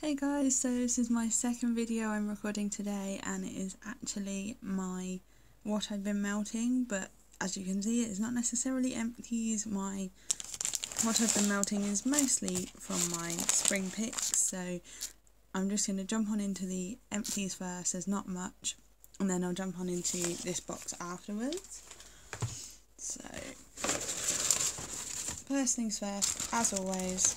Hey guys, so this is my second video I'm recording today, and it is actually what I've been melting, but as you can see it's not necessarily empties. What I've been melting is mostly from my spring picks, so I'm just going to jump on into the empties first. There's not much, and then I'll jump on into this box afterwards. So first things first, as always,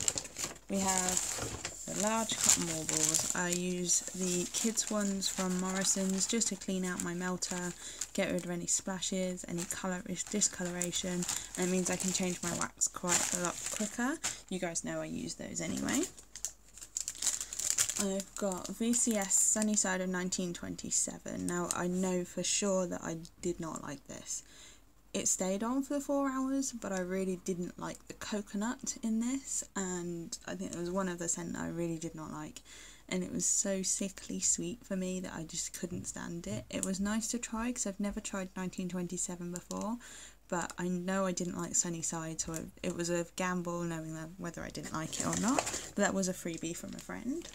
we have the large cotton wool balls. I use the kids ones from Morrison's just to clean out my melter, get rid of any splashes, any discoloration, and it means I can change my wax quite a lot quicker. You guys know I use those anyway. I've got VCS Sunnyside of 1927. Now I know for sure that I did not like this. It stayed on for 4 hours, but I really didn't like the coconut in this, and I think it was one of the scent I really did not like, and it was so sickly sweet for me that I just couldn't stand it. It was nice to try because I've never tried 1927 before, but I know I didn't like Sunnyside, so it was a gamble knowing whether I didn't like it or not, but that was a freebie from a friend.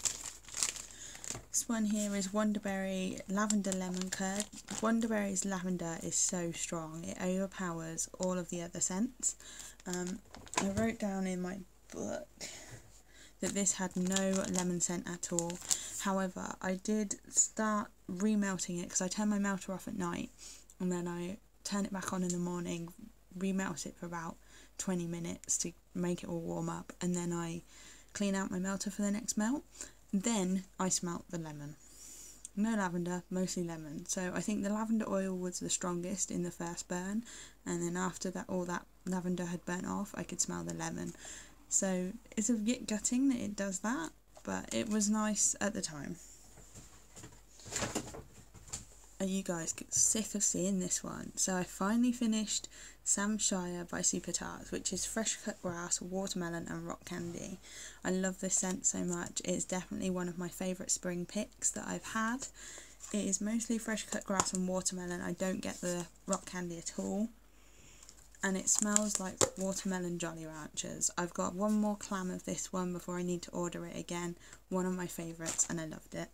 This one here is Wonderberry Lavender Lemon Curd. Wonderberry's lavender is so strong, it overpowers all of the other scents. I wrote down in my book that this had no lemon scent at all. However, I did start remelting it because I turn my melter off at night and then I turn it back on in the morning, remelt it for about 20 minutes to make it all warm up, and then I clean out my melter for the next melt. Then I smelt the lemon. No lavender, mostly lemon. So I think the lavender oil was the strongest in the first burn, and then after that all that lavender had burnt off, I could smell the lemon. So it's a bit gutting that it does that, but it was nice at the time. Are you guys sick of seeing this one? So I finally finished Sam Shire by Super Tarts, which is fresh cut grass, watermelon and rock candy. I love this scent so much. It's definitely one of my favourite spring picks that I've had. It is mostly fresh cut grass and watermelon. I don't get the rock candy at all. And it smells like watermelon Jolly Ranchers. I've got one more clam of this one before I need to order it again. One of my favourites, and I loved it.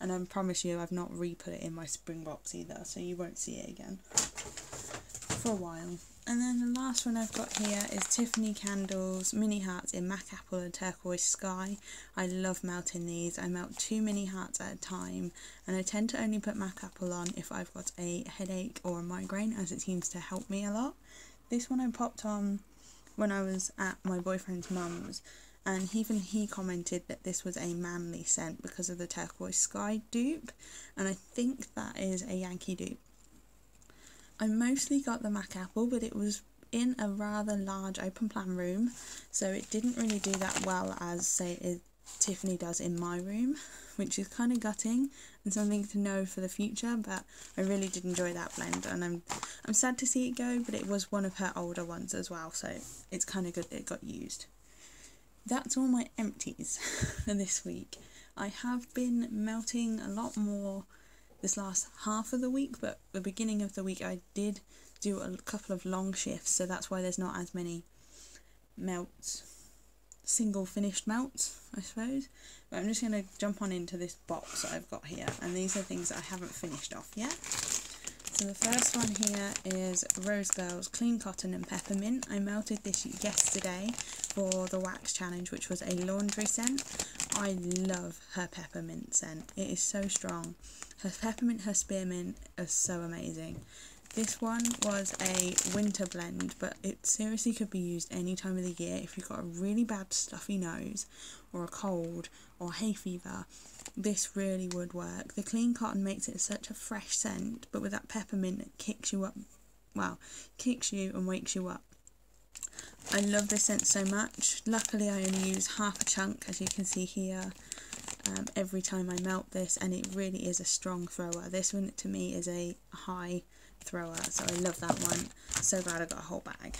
And I promise you I've not re-put it in my spring box either, so you won't see it again for a while. And then the last one I've got here is Tiffany Candles Mini Hearts in Mac Apple and Turquoise Sky. I love melting these. I melt 2 mini hearts at a time, and I tend to only put Mac Apple on if I've got a headache or a migraine, as it seems to help me a lot. This one I popped on when I was at my boyfriend's mum's, and even he commented that this was a manly scent because of the Turquoise Sky dupe, and I think that is a Yankee dupe. I mostly got the Mac Apple, but it was in a rather large open plan room, so it didn't really do that well as, say, Tiffany does in my room, which is kind of gutting and something to know for the future, but I really did enjoy that blend, and I'm sad to see it go, but it was one of her older ones as well, so it's kind of good that it got used. That's all my empties for this week. I have been melting a lot more this last half of the week, but the beginning of the week I did do a couple of long shifts, so that's why there's not as many melts, single finished melts, I suppose. But I'm just going to jump on into this box that I've got here, and these are things that I haven't finished off yet. So the first one here is Rose Girls Clean Cotton and Peppermint. I melted this yesterday for the wax challenge, which was a laundry scent. I love her peppermint scent. It is so strong. Her peppermint, her spearmint are so amazing. This one was a winter blend, but it seriously could be used any time of the year if you've got a really bad stuffy nose or a cold or hay fever. This really would work. The clean cotton makes it such a fresh scent, but with that peppermint it kicks you up, well, kicks you and wakes you up. I love this scent so much. Luckily I only use half a chunk, as you can see here, every time I melt this, and it really is a strong thrower. This one to me is a high thrower, so I love that one. So glad I got a whole bag.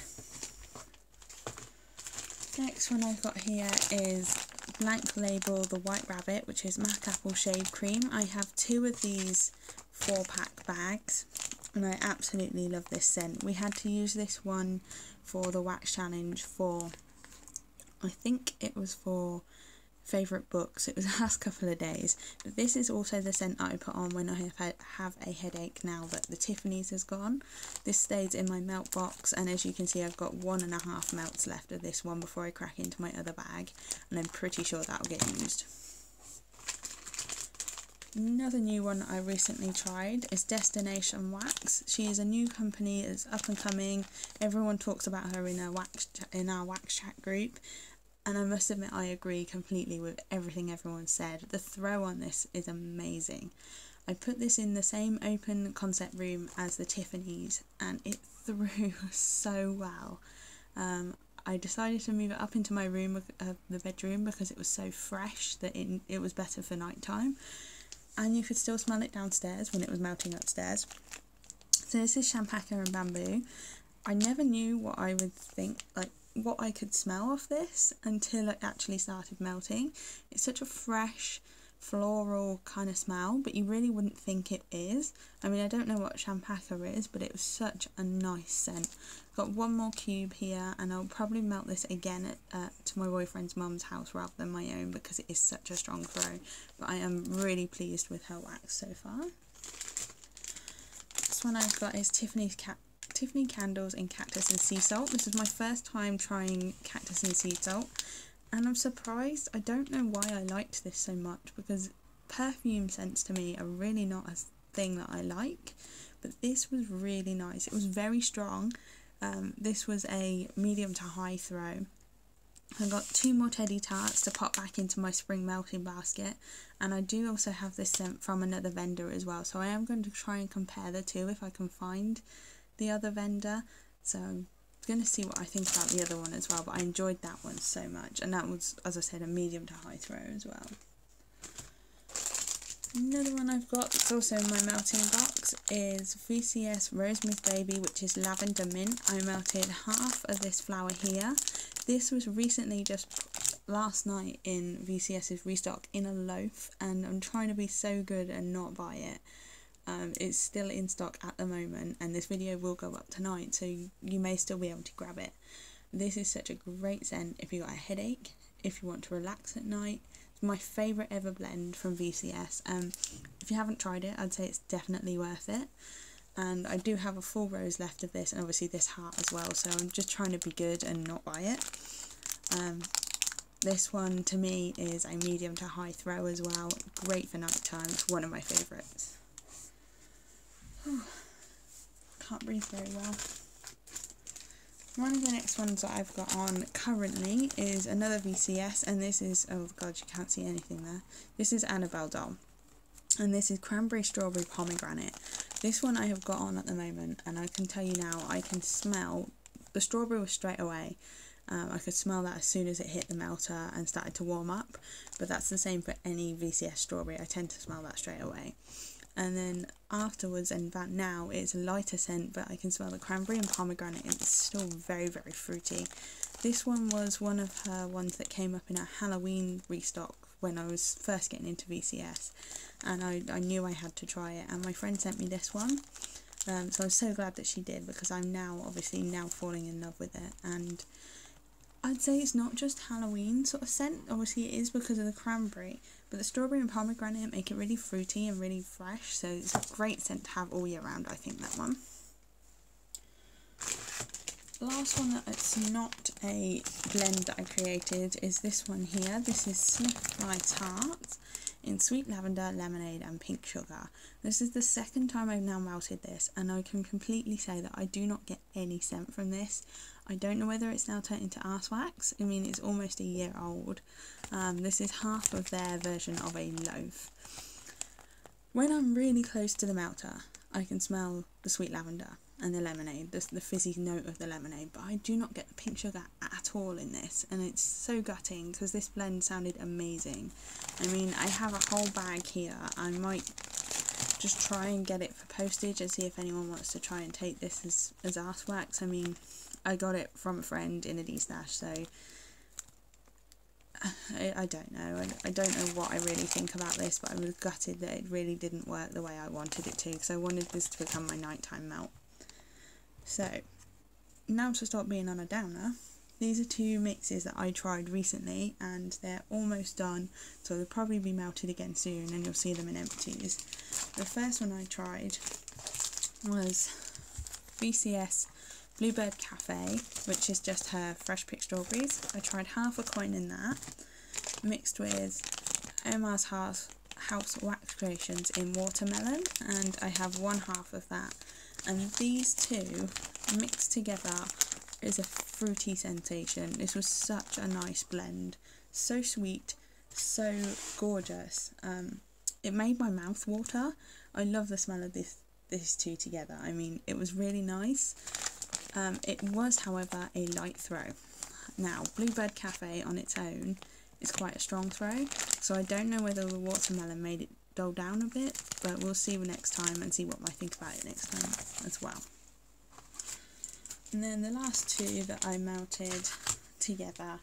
Next one I've got here is Blank Label The White Rabbit, which is Mac Apple Shave Cream. I have 2 of these 4-pack bags, and I absolutely love this scent. We had to use this one for the wax challenge for, I think it was for favourite books. It was the last couple of days, but this is also the scent that I put on when I have a headache now that the Tiffany's has gone. This stays in my melt box, and as you can see I've got 1.5 melts left of this one before I crack into my other bag, and I'm pretty sure that'll get used. Another new one I recently tried is Destination Wax. She is a new company, it's up and coming. Everyone talks about her in our wax chat group, and I must admit I agree completely with everything everyone said. The throw on this is amazing. I put this in the same open concept room as the Tiffany's, and it threw so well. I decided to move it up into my room, the bedroom, because it was so fresh that it was better for night time. And you could still smell it downstairs when it was melting upstairs. So this is Champaca and Bamboo. I never knew what I would think, like what I could smell off this until it actually started melting. It's such a fresh, floral kind of smell, but you really wouldn't think it is. I mean, I don't know what Champaca is, but it was such a nice scent. Got one more cube here, and I'll probably melt this again to my boyfriend's mum's house rather than my own, because it is such a strong throw. But I am really pleased with her wax so far. This one I've got is Tiffany Candles in Cactus and Sea Salt. This is my first time trying Cactus and Sea Salt, and I'm surprised. I don't know why I liked this so much, because perfume scents to me are really not a thing that I like, but this was really nice. It was very strong. This was a medium to high throw. I got 2 more Teddy Tarts to pop back into my spring melting basket, and I do also have this scent from another vendor as well, so I am going to try and compare the two if I can find the other vendor. So I'm going to see what I think about the other one as well, but I enjoyed that one so much, and that was, as I said, a medium to high throw as well. Another one I've got that's also in my melting box is VCS Rosemary's Baby, which is Lavender Mint. I melted half of this flower here. This was recently just last night in VCS's restock in a loaf, and I'm trying to be so good and not buy it. It's still in stock at the moment, and this video will go up tonight, so you may still be able to grab it. This is such a great scent if you got a headache, if you want to relax at night. My favourite ever blend from VCS. If you haven't tried it, I'd say it's definitely worth it. And I do have a full rose left of this, and obviously this heart as well, so I'm just trying to be good and not buy it. This one to me is a medium to high throw as well. Great for night time. It's one of my favourites. Can't breathe very well. One of the next ones that I've got on currently is another VCS, and this is, oh god, you can't see anything there. This is Annabelle Doll, and this is Cranberry Strawberry Pomegranate. This one I have got on at the moment, and I can tell you now, I can smell, the strawberry was straight away. I could smell that as soon as it hit the melter and started to warm up, but that's the same for any VCS strawberry. I tend to smell that straight away. And then afterwards, and about now, it's a lighter scent, but I can smell the cranberry and pomegranate, and it's still very, very fruity. This one was one of her ones that came up in a Halloween restock when I was first getting into VCS, and I knew I had to try it, and my friend sent me this one. So I'm so glad that she did, because I'm now, obviously, now falling in love with it. And I'd say it's not just Halloween sort of scent, obviously it is because of the cranberry, but the strawberry and pomegranate make it really fruity and really fresh, so it's a great scent to have all year round, I think, that one. The last one that's not a blend that I created is this one here. This is Sniff My Tart in Sweet Lavender, Lemonade and Pink Sugar. This is the second time I've now melted this, and I can completely say that I do not get any scent from this. I don't know whether it's now turned into arse wax. I mean, it's almost a year old. This is half of their version of a loaf. When I'm really close to the melter, I can smell the sweet lavender and the lemonade, the fizzy note of the lemonade, but I do not get the pink sugar at all in this, and it's so gutting because this blend sounded amazing. I mean, I have a whole bag here. I might just try and get it for postage and see if anyone wants to try and take this as arse wax. I mean, I got it from a friend in a D-stash, so I don't know. I don't know what I really think about this, but I was gutted that it really didn't work the way I wanted it to, because I wanted this to become my nighttime melt. So, now to stop being on a downer, These are two mixes that I tried recently and they're almost done, so they'll probably be melted again soon and you'll see them in empties. The first one I tried was BCS Bluebird Cafe, which is just her fresh picked strawberries. I tried half a coin in that, mixed with Omar's House Wax Creations in watermelon, and I have one half of that. And these two mixed together is a fruity sensation. This was such a nice blend, so sweet, so gorgeous. It made my mouth water. I love the smell of these two together. I mean, it was really nice. It was, however, a light throw. Now, Bluebird Cafe on its own is quite a strong throw, so I don't know whether the watermelon made it dull down a bit, but we'll see next time and see what I think about it next time as well. And then the last two that I melted together,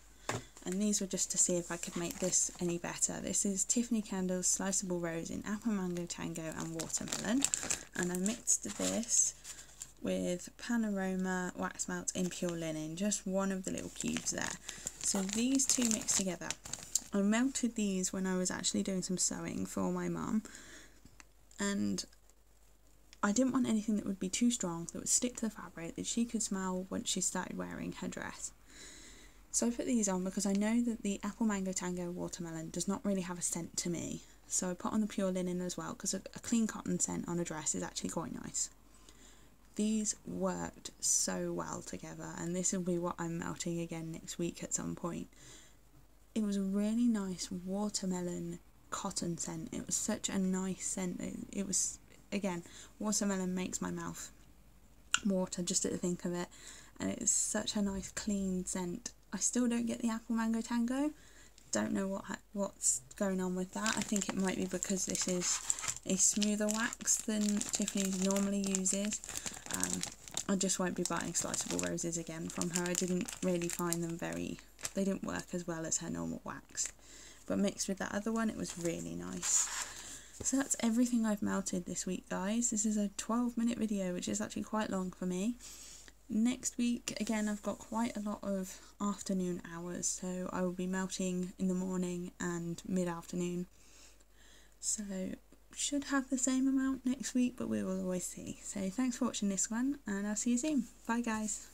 and these were just to see if I could make this any better. This is Tiffany Candle's Sliceable Rose in Apple Mango Tango and Watermelon, and I mixed this with Panorama Wax Melt in Pure Linen, just one of the little cubes there. So these two mixed together. I melted these when I was actually doing some sewing for my mum, and I didn't want anything that would be too strong, that would stick to the fabric, that she could smell once she started wearing her dress. So I put these on because I know that the Apple Mango Tango Watermelon does not really have a scent to me. So I put on the Pure Linen as well, because a clean cotton scent on a dress is actually quite nice. These worked so well together, and this will be what I'm melting again next week at some point. It was a really nice watermelon cotton scent. It was such a nice scent. It was, again, watermelon makes my mouth water just to think of it, and it's such a nice clean scent. I still don't get the Apple Mango Tango. Don't know what's going on with that. I think it might be because this is a smoother wax than Tiffany's normally uses. I just won't be buying Sliceable Roses again from her. I didn't really find them they didn't work as well as her normal wax. But mixed with that other one, it was really nice. So that's everything I've melted this week, guys. This is a 12-minute video, which is actually quite long for me. Next week, again, I've got quite a lot of afternoon hours, so I will be melting in the morning and mid-afternoon. So should have the same amount next week, but we will always see. So thanks for watching this one, and I'll see you soon. Bye, guys.